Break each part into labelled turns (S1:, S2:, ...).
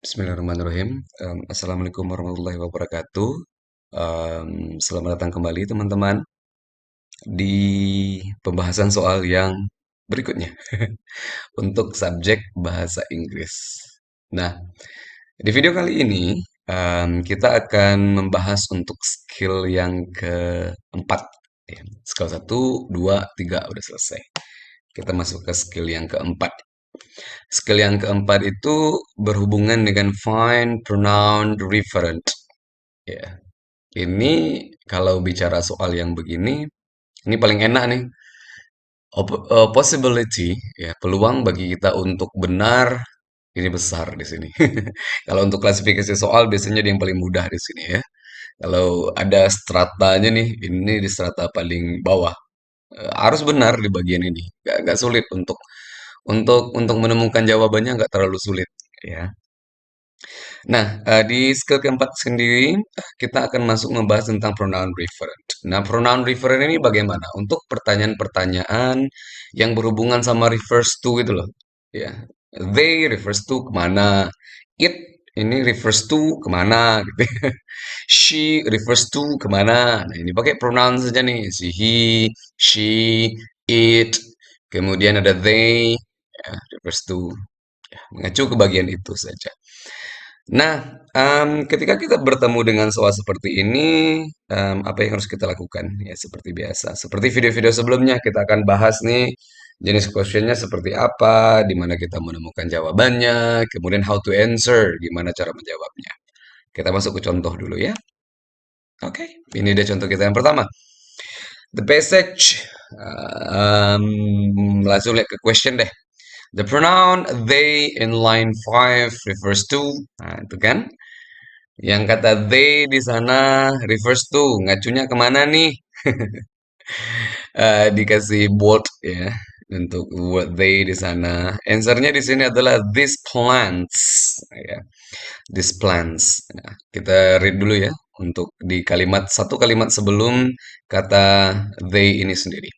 S1: Bismillahirrahmanirrahim. Assalamualaikum warahmatullahi wabarakatuh. Selamat datang kembali teman-teman di pembahasan soal yang berikutnya untuk subjek bahasa Inggris. Nah, di video kali ini kita akan membahas untuk skill yang keempat. Ya. Skill satu, 2, 3 udah selesai. Kita masuk ke skill yang keempat. Skill yang keempat itu berhubungan dengan find pronoun referent. Ya, ini kalau bicara soal yang begini, ini paling enak nih. Possibility, ya, peluang bagi kita untuk benar ini besar di sini. Kalau untuk klasifikasi soal biasanya dia yang paling mudah di sini ya. Kalau ada stratanya nih, ini di strata paling bawah. Harus benar di bagian ini. Gak sulit untuk menemukan jawabannya nggak terlalu sulit ya. Nah, di skill keempat sendiri, kita akan masuk membahas tentang pronoun referent. Nah, pronoun referent ini bagaimana? Untuk pertanyaan-pertanyaan yang berhubungan sama refers to gitu loh. Ya, they refers to kemana? It ini refers to kemana? Gitu. She refers to kemana? Nah, ini pakai pronoun saja nih. Si, he, she, it. Kemudian ada they, ya, refers to. Ya, mengacu ke bagian itu saja. Nah, ketika kita bertemu dengan soal seperti ini, apa yang harus kita lakukan? Ya, seperti biasa. Seperti video-video sebelumnya, kita akan bahas nih jenis questionnya seperti apa, di mana kita menemukan jawabannya, kemudian how to answer, gimana cara menjawabnya. Kita masuk ke contoh dulu ya. Oke, ini dia contoh kita yang pertama. The passage, langsung lihat ke question deh. The pronoun they in line 5 refers to, nah itu kan. Yang kata they di sana refers to, ngacunya kemana nih? Dikasih bold ya untuk word they di sana. Answernya di sini adalah these plants, ya. These plants. Nah, kita read dulu ya untuk di kalimat satu kalimat sebelum kata they ini sendiri.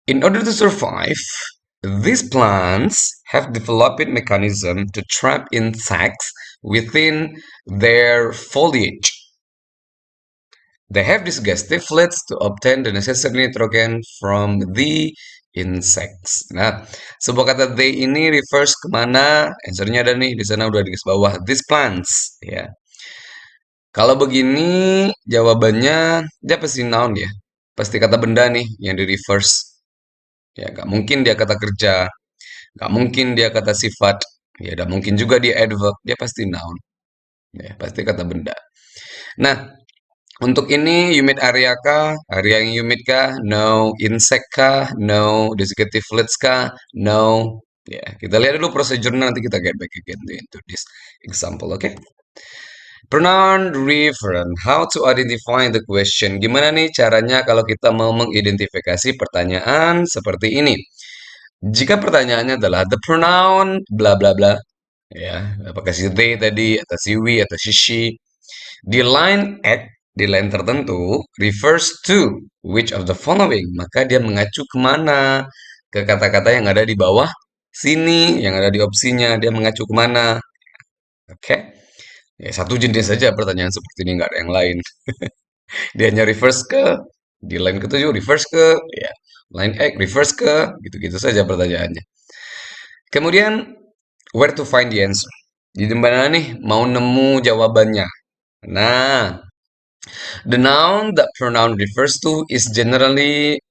S1: In order to survive, these plants have developed mechanism to trap insects within their foliage. They have disguised leaflets to obtain the necessary nitrogen from the insects. Nah, sebuah kata they ini refers kemana? Answernya ada nih di sana udah di garis bawah. These plants, ya. Kalau begini jawabannya dia pasti noun ya. Pasti kata benda nih yang di reverse. Ya, nggak mungkin dia kata kerja, nggak mungkin dia kata sifat, ya, nggak mungkin juga dia adverb, dia pasti noun. Ya, pasti kata benda. Nah, untuk ini humid area kah? Area yang humid kah? No. Insect kah? No. Desiccative fluids kah? No. Ya, kita lihat dulu prosedurnya nanti kita get back again into this example, oke? Okay? Pronoun referent. How to identify the question. Gimana nih caranya kalau kita mau mengidentifikasi pertanyaan seperti ini? Jika pertanyaannya adalah the pronoun bla bla bla, ya, apakah si they tadi atau si we atau si she, di line at, di line tertentu, refers to which of the following. Maka dia mengacu kemana? Ke kata-kata yang ada di bawah sini, yang ada di opsinya. Dia mengacu kemana? Oke. Okay? Ya, satu jenis saja pertanyaan seperti ini, nggak ada yang lain. Dia hanya reverse ke, di line ketujuh, reverse ke, ya. Line X, reverse ke, gitu-gitu saja pertanyaannya. Kemudian, where to find the answer? Di mana nih mau nemu jawabannya? Nah, the noun that pronoun refers to is generally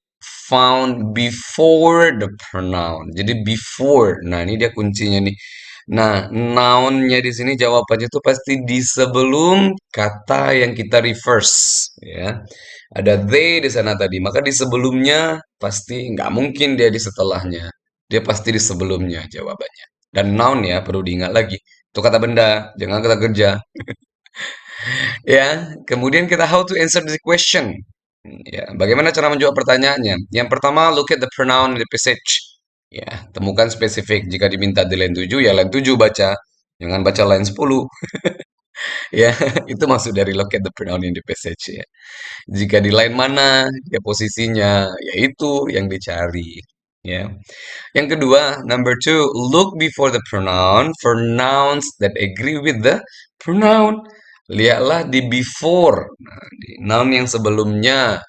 S1: found before the pronoun. Jadi before. Nah, ini dia kuncinya nih. Nah, nounnya di sini jawabannya itu pasti di sebelum kata yang kita reverse, ya. Ada they di sana tadi, maka di sebelumnya pasti nggak mungkin dia di setelahnya. Dia pasti di sebelumnya jawabannya. Dan noun ya, perlu diingat lagi. Itu kata benda, jangan kata kerja. Ya, kemudian kita how to answer the question. Ya, bagaimana cara menjawab pertanyaannya? Yang pertama, look at the pronoun in the passage. Ya, temukan spesifik. Jika diminta di line 7, ya line 7 baca. Jangan baca line 10. Ya, itu maksud dari look at the pronoun in the passage ya. Jika di line mana, ya posisinya, ya itu yang dicari. Ya. Yang kedua, number two, look before the pronoun for nouns that agree with the pronoun. Lihatlah di before, nah, di noun yang sebelumnya.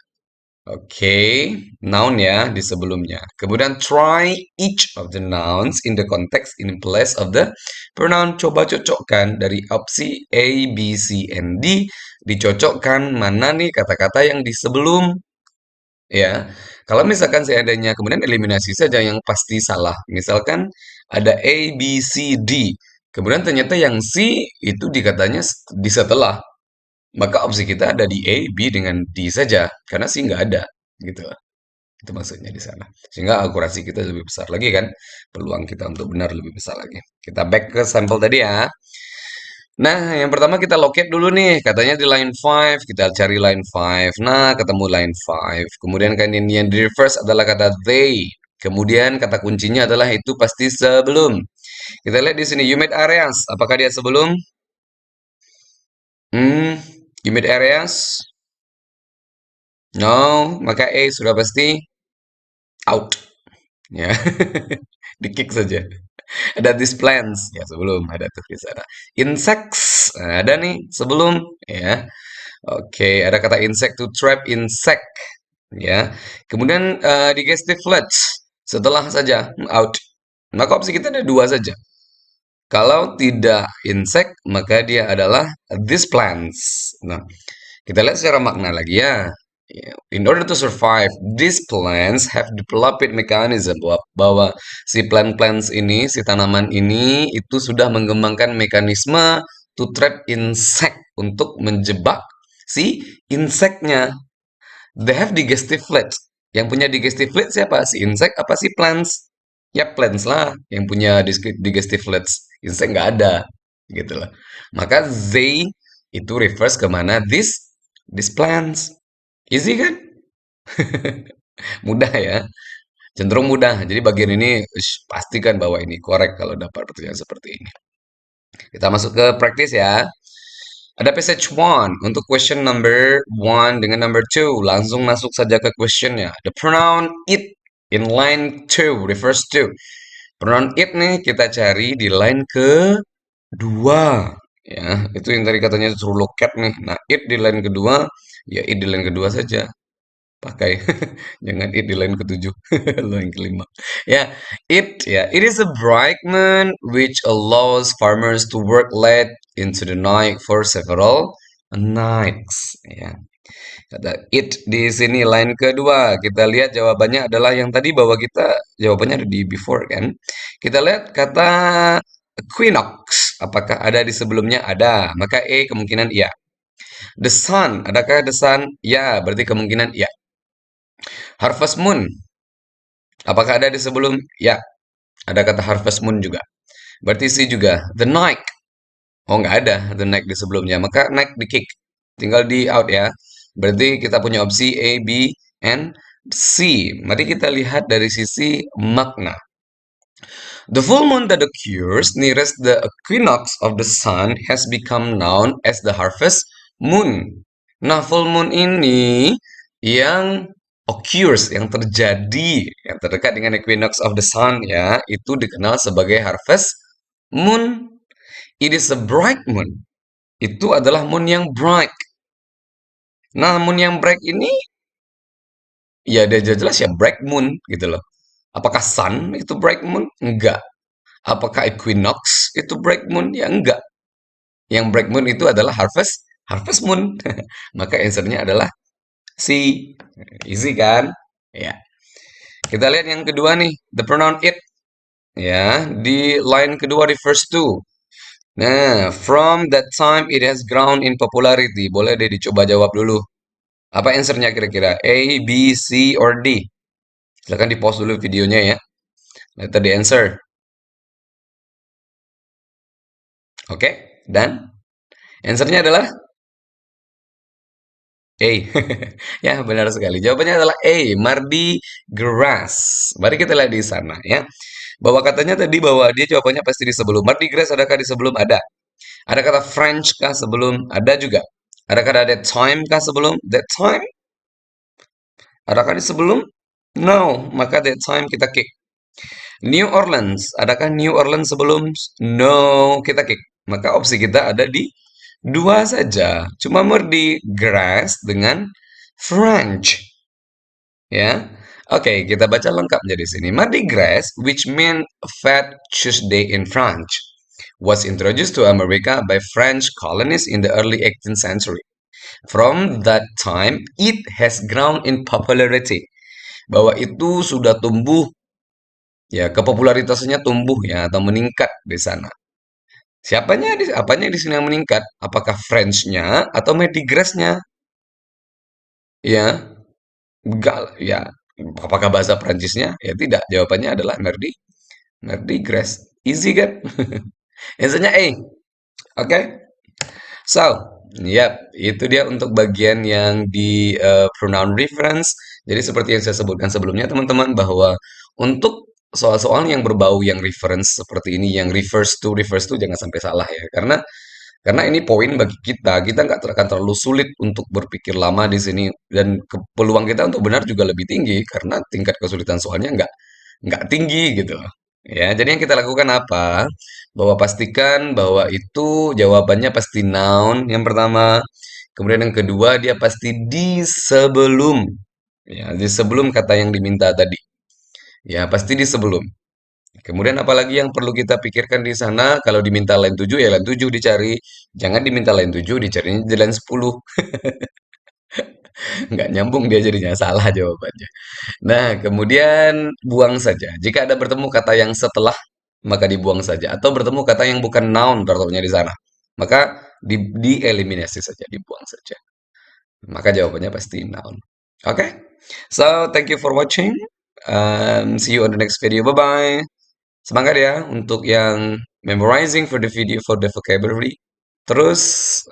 S1: Oke, noun ya di sebelumnya. Kemudian try each of the nouns in the context in place of the pronoun. Coba cocokkan dari opsi A, B, C, and D. Dicocokkan mana nih kata-kata yang di sebelum. Ya, kalau misalkan seandainya kemudian eliminasi saja yang pasti salah. Misalkan ada A, B, C, D. Kemudian ternyata yang C itu dikatanya di setelah. Maka opsi kita ada di A, B dengan D saja. Karena C nggak ada. Gitu. Itu maksudnya di sana. Sehingga akurasi kita lebih besar lagi kan. Peluang kita untuk benar lebih besar lagi. Kita back ke sampel tadi ya. Nah, yang pertama kita locate dulu nih. Katanya di line 5, kita cari line 5. Nah, ketemu line 5. Kemudian kan ini yang di reverse adalah kata they. Kemudian kata kuncinya adalah itu pasti sebelum. Kita lihat di sini humid areas. Apakah dia sebelum? Humid areas? No, maka A sudah pasti out. Ya, di kick saja. Ada these plants ya sebelum ada tuh di sana. Insects nah, ada nih sebelum ya. Oke, ada kata insect to trap insect ya. Kemudian digestive floods setelah saja out. Maka opsi kita ada dua saja. Kalau tidak insect maka dia adalah these plants. Nah, kita lihat secara makna lagi ya. In order to survive, these plants have developed mechanism bahwa si plant-plants ini, si tanaman ini itu sudah mengembangkan mekanisme to trap insect untuk menjebak si inseknya. They have digestive flaps. Yang punya digestive flaps siapa? Si insect apa si plants? Ya plants lah yang punya digestive flaps. Insect nggak ada, gitu lah. Maka they itu refers ke mana? This plants. Easy kan? Mudah ya. Cenderung mudah. Jadi bagian ini pastikan bahwa ini korek kalau dapat pertanyaan seperti ini. Kita masuk ke praktis ya. Ada passage one untuk question number one dengan number two. Langsung masuk saja ke questionnya. The pronoun it in line two refers to. Pronoun it nih kita cari di line kedua. Ya, itu yang tadi katanya suruh loket nih. Nah, it di line kedua, ya it di line kedua saja. Pakai jangan it di line ketujuh line kelima ya it is a brightman which allows farmers to work late into the night for several nights ya kata it di sini line kedua kita lihat jawabannya adalah yang tadi bahwa kita jawabannya ada di before kan kita lihat kata equinox apakah ada di sebelumnya ada maka kemungkinan iya the sun adakah the sun ya berarti kemungkinan iya. Harvest Moon, apakah ada di sebelum? Ya, ada kata Harvest Moon juga. Berarti C juga. The Night. Oh, nggak ada The Night di sebelumnya. Maka Night di kick. Tinggal di out ya. Berarti kita punya opsi A, B, and C. Mari kita lihat dari sisi makna. The full moon that occurs nearest the equinox of the sun has become known as the harvest moon. Nah, full moon ini yang occurs, yang terjadi, yang terdekat dengan equinox of the sun ya, itu dikenal sebagai harvest moon. It is a bright moon. Itu adalah moon yang bright. Nah, moon yang bright ini ya dia jelas ya bright moon gitu loh. Apakah sun itu bright moon? Enggak. Apakah equinox itu bright moon? Ya enggak. Yang bright moon itu adalah harvest moon. Maka answernya adalah C. Easy kan? Ya. Kita lihat yang kedua nih, the pronoun it. Ya, di line kedua refers to. Nah, from that time it has grown in popularity. Boleh deh dicoba jawab dulu. Apa answernya kira-kira? A, B, C, or D? Silahkan di pause dulu videonya ya. Letter the answer. Oke, dan answernya adalah A. Ya, benar sekali. Jawabannya adalah A, Mardi Gras. Mari kita lihat di sana ya. Bahwa katanya tadi bahwa dia jawabannya pasti di sebelum. Mardi Gras adakah di sebelum? Ada. Ada kata French kah sebelum? Ada juga. Ada kata that time kah sebelum? That time? Adakah di sebelum? No, maka that time kita kick. New Orleans, adakah New Orleans sebelum? No, kita kick. Maka opsi kita ada di dua saja. Cuma di grass dengan French, ya. Oke, kita baca lengkapnya di sini. Mardi Gras, which meant Fat Tuesday in French, was introduced to America by French colonists in the early 18th century. From that time, it has grown in popularity. Bahwa itu sudah tumbuh, ya kepopularitasnya tumbuh ya atau meningkat di sana. Apanya di sini yang meningkat? Apakah French-nya atau Mardi Gras-nya? Ya, enggak ya. Apakah bahasa Prancisnya? Ya tidak. Jawabannya adalah Mardi Gras. Easy kan? Answernya A. Oke. So, ya, itu dia untuk bagian yang di pronoun reference. Jadi seperti yang saya sebutkan sebelumnya, teman-teman, bahwa untuk soal-soal yang berbau yang reference seperti ini, yang refers to jangan sampai salah ya. Karena ini poin bagi kita. Kita nggak akan terlalu sulit untuk berpikir lama di sini dan peluang kita untuk benar juga lebih tinggi karena tingkat kesulitan soalnya nggak tinggi gitu loh. Ya, jadi yang kita lakukan apa? Bahwa pastikan bahwa itu jawabannya pasti noun yang pertama. Kemudian yang kedua dia pasti di sebelum. Ya, di sebelum kata yang diminta tadi. Ya, pasti di sebelum. Kemudian apalagi yang perlu kita pikirkan di sana, kalau diminta line 7 ya line 7 dicari. Jangan diminta line 7 dicarinya di line 10. Nggak nyambung dia jadinya, salah jawabannya. Nah, kemudian buang saja. Jika ada bertemu kata yang setelah, maka dibuang saja. Atau bertemu kata yang bukan noun, contohnya di sana. Maka dieliminasi saja, dibuang saja. Maka jawabannya pasti noun. Oke? Okay? So, thank you for watching. See you on the next video. Bye-bye. Semangat ya untuk yang memorizing for the video for the vocabulary. Terus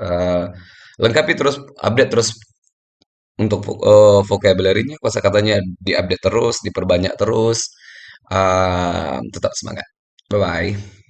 S1: lengkapi terus, update terus untuk vocabulary-nya, kosakatanya diupdate terus, diperbanyak terus. Tetap semangat. Bye bye.